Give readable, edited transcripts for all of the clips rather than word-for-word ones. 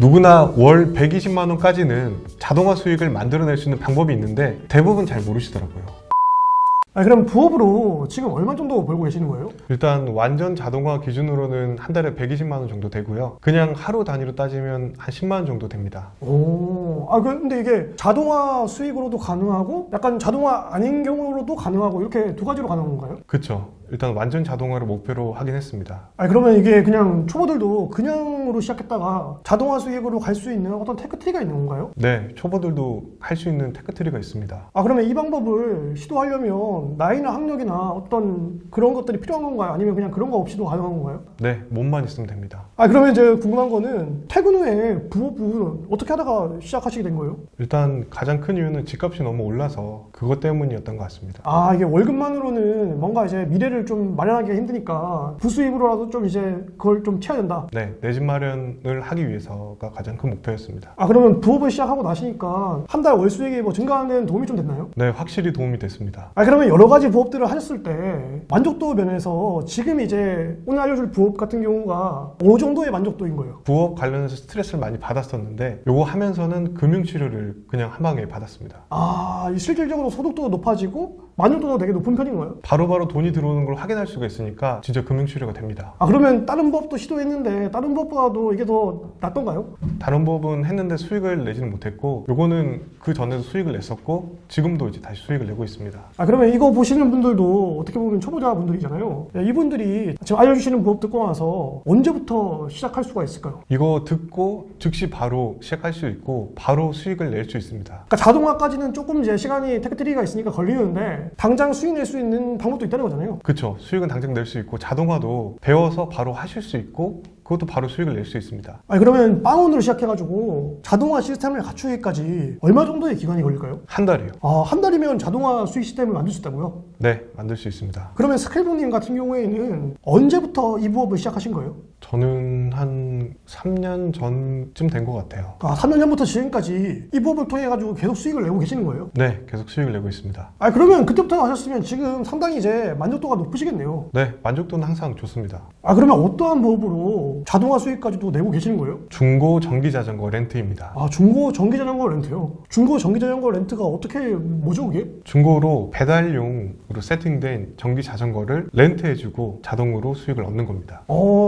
누구나 월 120만 원까지는 자동화 수익을 만들어낼 수 있는 방법이 있는데 대부분 잘 모르시더라고요. 그럼 부업으로 지금 얼마 정도 벌고 계시는 거예요? 일단 완전 자동화 기준으로는 한 달에 120만 원 정도 되고요. 그냥 하루 단위로 따지면 한 10만 원 정도 됩니다. 근데 이게 자동화 수익으로도 가능하고 약간 자동화 아닌 경우로도 가능하고 이렇게 두 가지로 가능한 건가요? 그쵸. 일단 완전 자동화를 목표로 하긴 했습니다. 그러면 이게 그냥 초보들도 그냥으로 시작했다가 자동화 수익으로 갈 수 있는 어떤 테크트리가 있는 건가요? 네, 초보들도 할 수 있는 테크트리가 있습니다. 그러면 이 방법을 시도하려면 나이나 학력이나 어떤 그런 것들이 필요한 건가요? 아니면 그냥 그런 거 없이도 가능한 건가요? 네, 몸만 있으면 됩니다. 그러면 이제 궁금한 거는 퇴근 후에 부업은 어떻게 하다가 시작하시게 된 거예요? 일단 가장 큰 이유는 집값이 너무 올라서 그것 때문이었던 것 같습니다. 이게 월급만으로는 뭔가 이제 미래를 좀 마련하기가 힘드니까 부수입으로라도 좀 이제 그걸 좀 채워야 된다. 네, 내 집 마련을 하기 위해서가 가장 큰 목표였습니다. 그러면 부업을 시작하고 나시니까 한 달 월 수익이 뭐 증가하는 도움이 좀 됐나요? 네, 확실히 도움이 됐습니다. 그러면 여러 가지 부업들을 하셨을 때 만족도 면에서 지금 이제 오늘 알려줄 부업 같은 경우가 어느 정도의 만족도인 거예요? 부업 관련해서 스트레스를 많이 받았었는데 요거 하면서는 금융치료를 그냥 한 방에 받았습니다. 실질적으로 소득도 높아지고 만족도도 되게 높은 편인 거예요? 바로바로 돈이 들어오는 걸 확인할 수가 있으니까 진짜 금융치료가 됩니다. 그러면 다른 부업도 시도했는데 다른 부업보다도 이게 더 낫던가요? 다른 부업은 했는데 수익을 내지는 못했고 요거는 그 전에도 수익을 냈었고 지금도 이제 다시 수익을 내고 있습니다. 그러면 이거 보시는 분들도 어떻게 보면 초보자분들이잖아요. 이분들이 지금 알려주시는 부업 듣고 나서 언제부터 시작할 수가 있을까요? 이거 듣고 즉시 바로 시작할 수 있고 바로 수익을 낼 수 있습니다. 자동화까지는 조금 이제 시간이 테크트리가 있으니까 걸리는데 당장 수익 낼 수 있는 방법도 있다는 거잖아요. 그렇죠. 수익은 당장 낼 수 있고 자동화도 배워서 바로 하실 수 있고 그것도 바로 수익을 낼 수 있습니다. 그러면 빵원으로 시작해가지고 자동화 시스템을 갖추기까지 얼마 정도의 기간이 걸릴까요? 한 달이요. 한 달이면 자동화 수익 시스템을 만들 수 있다고요? 네, 만들 수 있습니다. 그러면 스크래버님 같은 경우에는 언제부터 이 부업을 시작하신 거예요? 저는 한 3년 전쯤 된 것 같아요. 3년 전부터 지금까지 이 부업을 통해가지고 계속 수익을 내고 계시는 거예요? 네, 계속 수익을 내고 있습니다. 그러면 그때부터 하셨으면 지금 상당히 이제 만족도가 높으시겠네요. 네, 만족도는 항상 좋습니다. 그러면 어떠한 부업으로 자동화 수익까지도 내고 계시는 거예요? 중고 전기자전거 렌트입니다. 중고 전기자전거 렌트요? 중고 전기자전거 렌트가 뭐죠 그게? 중고로 배달용으로 세팅된 전기자전거를 렌트해주고 자동으로 수익을 얻는 겁니다.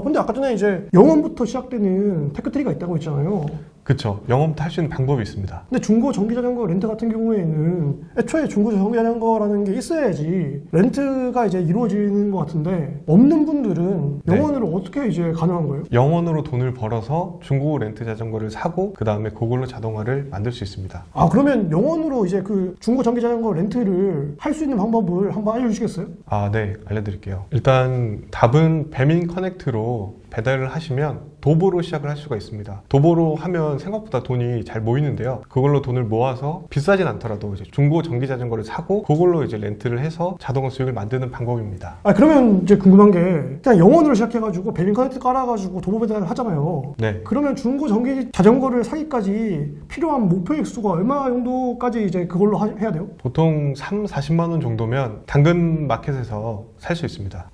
근데 아까 전에 이제 영업부터 시작되는 테크트리가 있다고 했잖아요. 그쵸. 영업도 할 수 있는 방법이 있습니다. 근데 중고 전기자전거 렌트 같은 경우에는 애초에 중고 전기자전거라는 게 있어야지 렌트가 이제 이루어지는 것 같은데 없는 분들은 영원으로 어떻게 이제 가능한 거예요? 영원으로 돈을 벌어서 중고 렌트 자전거를 사고 그 다음에 그걸로 자동화를 만들 수 있습니다. 그러면 영원으로 이제 그 중고 전기자전거 렌트를 할 수 있는 방법을 한번 알려주시겠어요? 네, 알려드릴게요. 일단 답은 배민 커넥트로 배달을 하시면 도보로 시작을 할 수가 있습니다. 도보로 하면 생각보다 돈이 잘 모이는데요. 그걸로 돈을 모아서 비싸진 않더라도 이제 중고 전기 자전거를 사고 그걸로 이제 렌트를 해서 자동화 수익을 만드는 방법입니다. 그러면 이제 궁금한 게 그냥 영원으로 시작해가지고 배민 커넥트 깔아가지고 도보 배달을 하잖아요. 네. 그러면 중고 전기 자전거를 사기까지 필요한 목표 액수가 얼마 정도까지 이제 그걸로 해야 돼요? 보통 40만 원 정도면 당근 마켓에서 살 수 있습니다.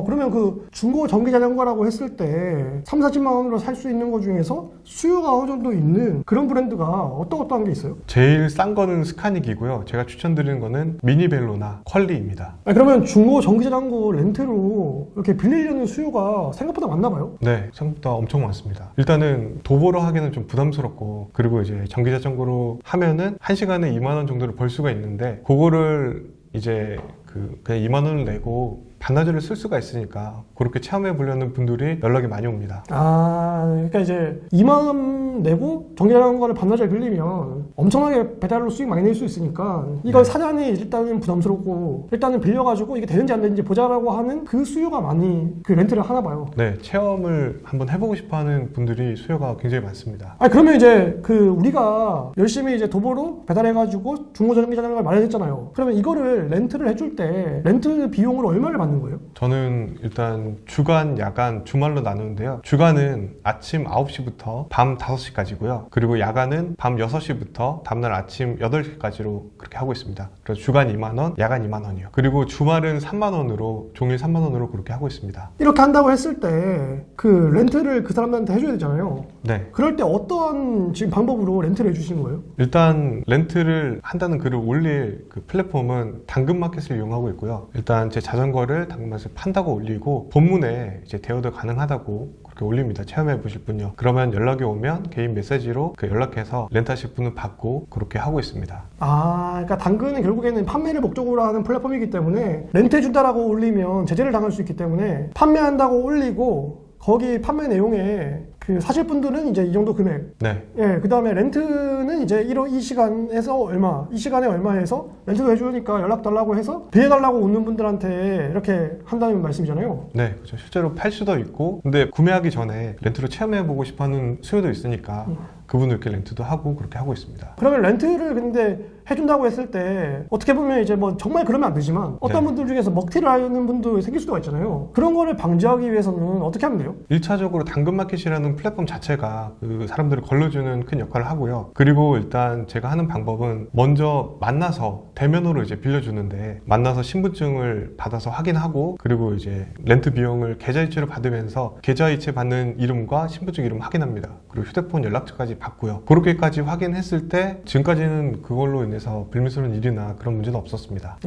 그러면 그 중고 전기 자전거라고 했을 때 30-40만 원으로 살 수 있는 것 중에서 수요가 어느 정도 있는 그런 브랜드가 어떤 게 있어요? 제일 싼 거는 스카닉이고요. 제가 추천드리는 거는 미니벨로나 퀄리입니다. 그러면 중고 전기 자전거 렌트로 이렇게 빌리려는 수요가 생각보다 많나 봐요? 네, 생각보다 엄청 많습니다. 일단은 도보로 하기는 좀 부담스럽고 그리고 이제 전기 자전거로 하면은 1시간에 2만 원 정도를 벌 수가 있는데 그거를 이제 그냥 2만 원을 내고 반나절을 쓸 수가 있으니까 그렇게 체험해 보려는 분들이 연락이 많이 옵니다. 그러니까 이제 2만 원 내고 전기자전거를 반나절 빌리면 엄청나게 배달로 수익 많이 낼 수 있으니까 이걸 사자니 일단은 부담스럽고 일단은 빌려가지고 이게 되는지 안 되는지 보자라고 하는 그 수요가 많이 그 렌트를 하나 봐요. 네, 체험을 한번 해보고 싶어하는 분들이 수요가 굉장히 많습니다. 그러면 이제 우리가 열심히 이제 도보로 배달해가지고 중고 전기자전거를 마련했잖아요. 그러면 이거를 렌트를 해줄 때 렌트 비용으로 얼마를 받는 거예요? 저는 일단 주간, 야간, 주말로 나누는데요. 주간은 아침 9시부터 밤 5시 6시까지고요. 그리고 야간은 밤 6시부터 다음날 아침 8시까지로 그렇게 하고 있습니다. 그래서 주간 2만 원, 야간 2만 원이요. 그리고 주말은 3만 원으로 종일 3만 원으로 그렇게 하고 있습니다. 이렇게 한다고 했을 때 그 렌트를 그 사람들한테 해줘야 되잖아요. 네. 그럴 때 어떠한 지금 방법으로 렌트를 해주시는 거예요? 일단 렌트를 한다는 글을 올릴 그 플랫폼은 당근마켓을 이용하고 있고요. 일단 제 자전거를 당근마켓에 판다고 올리고 본문에 이제 대여도 가능하다고 그렇게 올립니다. 체험해 보실 분요. 그러면 연락이 오면 개인 메시지로 그 연락해서 렌트하실 분은 받고 그렇게 하고 있습니다. 그러니까 당근은 결국에는 판매를 목적으로 하는 플랫폼이기 때문에 렌트해준다라고 올리면 제재를 당할 수 있기 때문에 판매한다고 올리고 거기 판매 내용에 그 사실 분들은 이제 이 정도 금액. 네. 예, 그 다음에 렌트는 이제 이 시간에서 얼마, 이 시간에 얼마 해서 렌트도 해주니까 연락 달라고 해서 빌려달라고 오는 분들한테 이렇게 한다는 말씀이잖아요. 네, 그렇죠. 실제로 팔 수도 있고, 근데 구매하기 전에 렌트로 체험해보고 싶어하는 수요도 있으니까 그분을 이렇게 렌트도 하고 그렇게 하고 있습니다. 그러면 렌트를 근데 해준다고 했을 때 어떻게 보면 이제 뭐 정말 그러면 안 되지만 어떤 네. 분들 중에서 먹튀를 하는 분도 생길 수가 있잖아요. 그런 거를 방지하기 위해서는 어떻게 하면 돼요? 1차적으로 당근마켓이라는 플랫폼 자체가 그 사람들을 걸러주는 큰 역할을 하고요. 그리고 일단 제가 하는 방법은 먼저 만나서 대면으로 이제 빌려주는데 만나서 신분증을 받아서 확인하고 그리고 이제 렌트 비용을 계좌이체로 받으면서 계좌이체 받는 이름과 신분증 이름 확인합니다. 그리고 휴대폰 연락처까지 받고요. 그렇게까지 확인했을 때 지금까지는 그걸로 인해서 불미스러운 일이나 그런 문제는 없었습니다.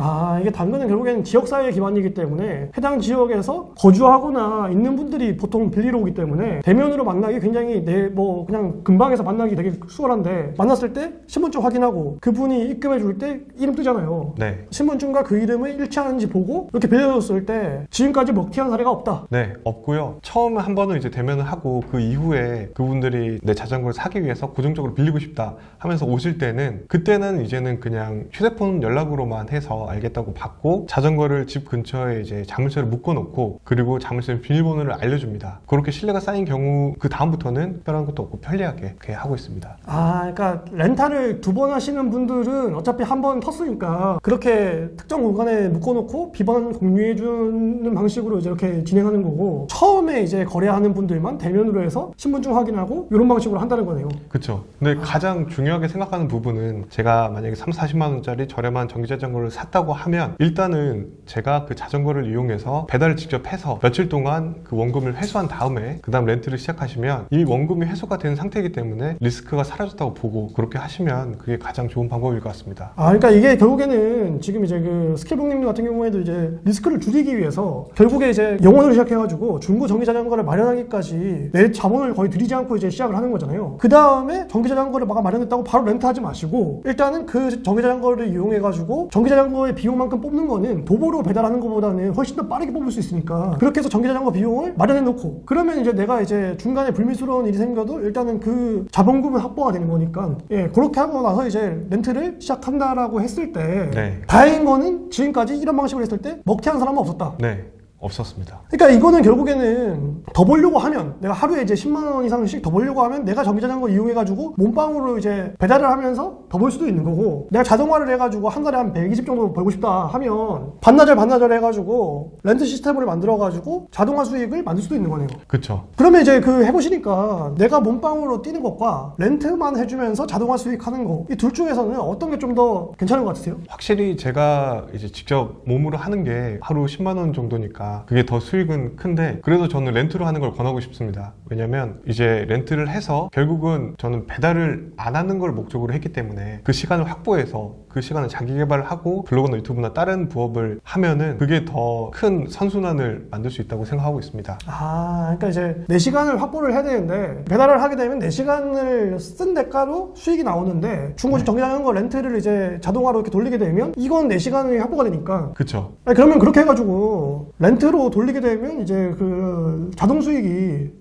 이게 당근은 결국에는 지역사회 기반이기 때문에 해당 지역에서 거주하거나 있는 분들이 보통 빌리러 오기 때문에 대면으로 만나기 굉장히 그냥 근방에서 만나기 되게 수월한데 만났을 때 신분증 확인하고 그분이 입금해 줄 때 이름 뜨잖아요. 네. 신분증과 그 이름을 일치하는지 보고 이렇게 빌려줬을 때 지금까지 먹튀한 사례가 없다. 네, 없고요. 처음 한 번은 이제 대면을 하고 그 이후에 그분들이 내 자전거를 사기 위해서 고정적으로 빌리고 싶다 하면서 오실 때는 그때는 이제는 그냥 휴대폰 연락으로만 해서 알겠다고 받고 자전거를 집 근처에 이제 자물쇠를 묶어놓고 그리고 자물쇠 비밀번호를 알려줍니다. 그렇게 신뢰가 쌓인 경우 그 다음부터는 특별한 것도 없고 편리하게 그렇게 하고 있습니다. 그러니까 렌탈을 2번 하시는 분들은 어차피 한 번 텄으니까 그렇게 특정 공간에 묶어놓고 비번 공유해주는 방식으로 이제 이렇게 진행하는 거고 처음에 이제 거래하는 분들만 대면으로 해서 신분증 확인하고 이런 방식으로 한다는 거네요. 그렇죠. 근데 가장 중요하게 생각하는 부분은 제가 만약에 40만 원짜리 저렴한 전기자전거를 샀다고 하면 일단은 제가 그 자전거를 이용해서 배달을 직접 해서 며칠 동안 그 원금을 회수한 다음에 그 다음 렌트를 시작하시면 이 원금이 회수가 된 상태이기 때문에 리스크가 사라졌다고 보고 그렇게 하시면 그게 가장 좋은 방법일 것 같습니다. 그러니까 이게 결국에는 지금 이제 그 스케일북님 같은 경우에도 이제 리스크를 줄이기 위해서 결국에 이제 영원으로 시작해가지고 중고 전기자전거를 마련하기까지 내 자본을 거의 들이지 않고 이제 시작을 하는 거잖아요. 그 다음에 전기자전거를 막 마련했다고 바로 렌트하지 마시고 일단은 그 전기자전거를 이용해가지고 전기자전거의 비용만큼 뽑는 거는 도보로 배달하는 것보다는 훨씬 더 빠르게 뽑을 수 있으니까 그렇게 해서 전기자전거 비용을 마련해 놓고 그러면 이제 내가 이제 중간에 불미스러운 일이 생겨도 일단은 그 자본금은 확보가 되는 거니까 그렇게 하고 나서 이제 렌트를 시작한다라고 했을 때 네. 다행인 거는 지금까지 이런 방식으로 했을 때 먹튀한 사람은 없었다. 네. 없었습니다. 그러니까 이거는 결국에는 더 벌려고 하면 내가 하루에 이제 10만 원 이상씩 더 벌려고 하면 내가 전기자전거 이용해가지고 몸빵으로 이제 배달을 하면서 더 벌 수도 있는 거고 내가 자동화를 해가지고 한 달에 한 120 정도 벌고 싶다 하면 반나절 해가지고 렌트 시스템을 만들어가지고 자동화 수익을 만들 수도 있는 거네요. 그렇죠. 그러면 이제 그 해보시니까 내가 몸빵으로 뛰는 것과 렌트만 해주면서 자동화 수익하는 거 이 둘 중에서는 어떤 게 좀 더 괜찮은 것 같으세요? 확실히 제가 이제 직접 몸으로 하는 게 하루 10만 원 정도니까 그게 더 수익은 큰데 그래도 저는 렌트로 하는 걸 권하고 싶습니다. 왜냐면 이제 렌트를 해서 결국은 저는 배달을 안 하는 걸 목적으로 했기 때문에 그 시간을 확보해서 그 시간을 자기 개발을 하고 블로그나 유튜브나 다른 부업을 하면은 그게 더 큰 선순환을 만들 수 있다고 생각하고 있습니다. 그러니까 이제 내 시간을 확보를 해야 되는데 배달을 하게 되면 내 시간을 쓴 대가로 수익이 나오는데 중고집 전기자전거 렌트를 이제 자동화로 이렇게 돌리게 되면 이건 내 시간이 확보가 되니까 그렇죠. 그러면 그렇게 해가지고 렌트로 돌리게 되면 이제 그 자동 수익이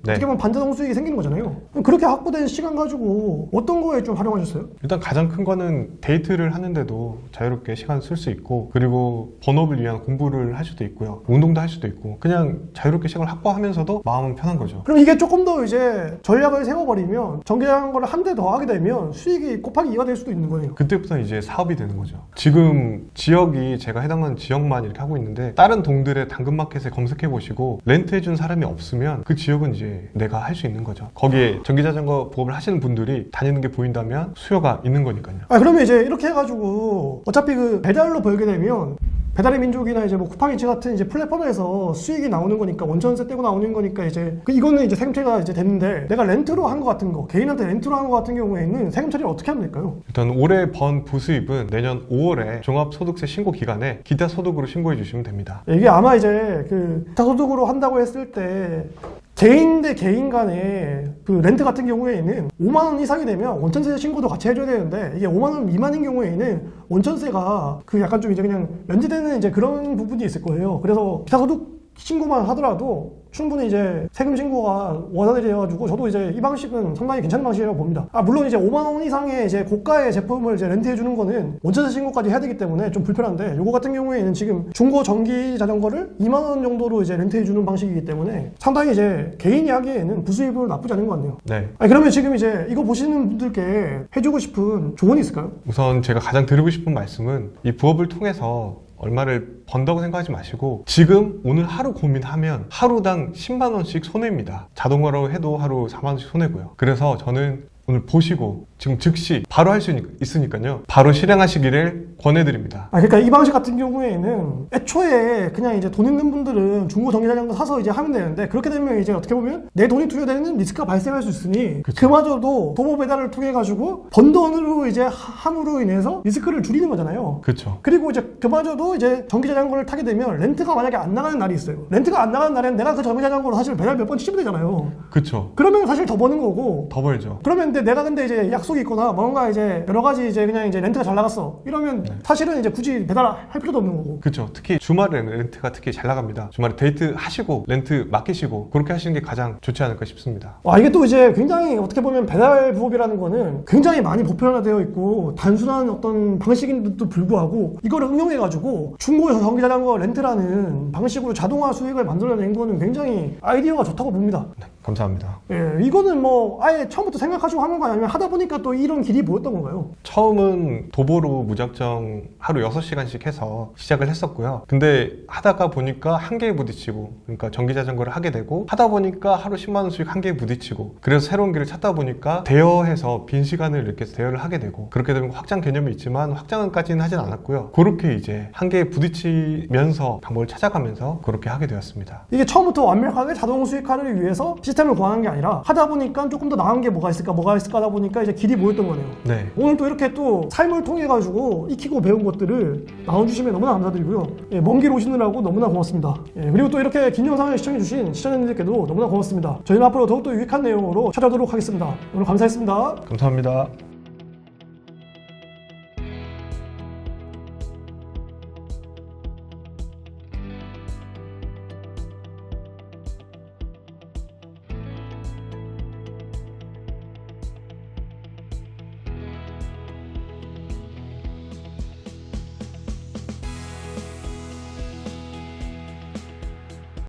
네. 어떻게 보면 반자동 수익이 생기는 거잖아요. 그럼 그렇게 확보된 시간 가지고 어떤 거에 좀 활용하셨어요? 일단 가장 큰 거는 데이트를 하는데 때도 자유롭게 시간 쓸 수 있고, 그리고 본업을 위한 공부를 할 수도 있고요. 운동도 할 수도 있고, 그냥 자유롭게 시간을 확보하면서도 마음은 편한 거죠. 그럼 이게 조금 더 이제 전략을 세워버리면 전기자전거를 한 대 더 하게 되면 수익이 곱하기 2가 될 수도 있는 거예요. 그때부터 이제 사업이 되는 거죠. 지금 지역이 제가 해당하는 지역만 이렇게 하고 있는데, 다른 동들의 당근마켓에 검색해 보시고 렌트해준 사람이 없으면 그 지역은 이제 내가 할 수 있는 거죠. 거기에 전기자전거 보급을 하시는 분들이 다니는 게 보인다면 수요가 있는 거니까요. 그러면 이제 이렇게 해가지고 어차피 그 배달로 벌게 되면 배달의 민족이나 이제 뭐 쿠팡이츠 같은 이제 플랫폼에서 수익이 나오는 거니까, 원천세 떼고 나오는 거니까 이제 이거는 이제 세금 처리가 이제 되는데, 내가 렌트로 한 거 같은 거, 개인한테 렌트로 한 거 같은 경우에는 세금 처리를 어떻게 하면 될까요? 일단 올해 번 부수입은 내년 5월에 종합소득세 신고 기간에 기타 소득으로 신고해 주시면 됩니다. 이게 아마 이제 그 기타소득으로 한다고 했을 때 개인 대 개인 간에 그 렌트 같은 경우에는 5만 원 이상이 되면 원천세 신고도 같이 해줘야 되는데, 이게 5만 원 미만인 경우에는 원천세가 그 약간 좀 이제 그냥 면제되는 이제 그런 부분이 있을 거예요. 그래서 기타소득 신고만 하더라도 충분히 이제 세금 신고가 원활해져가지고, 저도 이제 이 방식은 상당히 괜찮은 방식이라고 봅니다. 물론 이제 5만 원 이상의 이제 고가의 제품을 이제 렌트해주는 거는 원천세 신고까지 해야 되기 때문에 좀 불편한데, 요거 같은 경우에는 지금 중고 전기 자전거를 2만 원 정도로 이제 렌트해주는 방식이기 때문에 상당히 이제 개인이 하기에는 부수입은 나쁘지 않은 것 같네요. 네. 그러면 지금 이제 이거 보시는 분들께 해주고 싶은 조언이 있을까요? 우선 제가 가장 드리고 싶은 말씀은, 이 부업을 통해서 얼마를 번다고 생각하지 마시고, 지금 오늘 하루 고민하면 하루당 10만 원씩 손해입니다. 자동화로 해도 하루 4만 원씩 손해고요. 그래서 저는 오늘 보시고 지금 즉시 바로 할 수 있으니까요, 바로 실행하시기를 권해드립니다. 그러니까 이 방식 같은 경우에는 애초에 그냥 이제 돈 있는 분들은 중고 전기자전거 사서 이제 하면 되는데, 그렇게 되면 이제 어떻게 보면 내 돈이 투여되는 리스크가 발생할 수 있으니, 그마저도 도보 배달을 통해 가지고 번 돈으로 이제 함으로 인해서 리스크를 줄이는 거잖아요. 그렇죠. 그리고 이제 그마저도 이제 전기자전거를 타게 되면 렌트가 만약에 안 나가는 날이 있어요. 렌트가 안 나가는 날엔 내가 그 전기자전거로 사실 배달 몇 번 치면 되잖아요. 그렇죠. 그러면 사실 더 버는 거고. 더 벌죠. 그러면 근데 내가 이제 약속이 있거나 뭔가 이제 여러 가지 이제 그냥 이제 렌트가 잘 나갔어 이러면 사실은 이제 굳이 배달할 필요도 없는 거고. 그렇죠. 특히 주말에는 렌트가 특히 잘 나갑니다. 주말에 데이트 하시고 렌트 맡기시고 그렇게 하시는 게 가장 좋지 않을까 싶습니다. 이게 또 이제 굉장히 어떻게 보면 배달 부업이라는 거는 굉장히 많이 보편화되어 있고 단순한 어떤 방식인데도 불구하고, 이거를 응용해가지고 중고 전기자전거 렌트라는 방식으로 자동화 수익을 만들어낸 거는 굉장히 아이디어가 좋다고 봅니다. 네, 감사합니다. 이거는 뭐 아예 처음부터 생각하시고 하는 거 아니면 하다 보니까 또 이런 길이 보였던 건가요? 처음은 도보로 무작정 하루 6시간씩 해서 시작을 했었고요. 근데 하다가 보니까 한계에 부딪히고, 그러니까 전기자전거를 하게 되고, 하다 보니까 하루 10만 원 수익 한계에 부딪히고, 그래서 새로운 길을 찾다 보니까 대여해서 빈 시간을 이렇게 대여를 하게 되고, 그렇게 되면 확장 개념이 있지만 확장까지는 하진 않았고요. 그렇게 이제 한계에 부딪히면서 방법을 찾아가면서 그렇게 하게 되었습니다. 이게 처음부터 완벽하게 자동 수익화를 위해서 시스템을 고안한 게 아니라 하다 보니까 조금 더 나은 게 뭐가 있을까 하다 보니까 이제 길이 보였던 거네요. 네. 오늘 또 이렇게 또 삶을 통해 가지고 익히고 배운 것들을 나눠주시면 너무나 감사드리고요. 먼 길 오시느라고 너무나 고맙습니다. 그리고 또 이렇게 긴 영상을 시청해주신 시청자님들께도 너무나 고맙습니다. 저희는 앞으로 더욱더 유익한 내용으로 찾아오도록 하겠습니다. 오늘 감사했습니다. 감사합니다.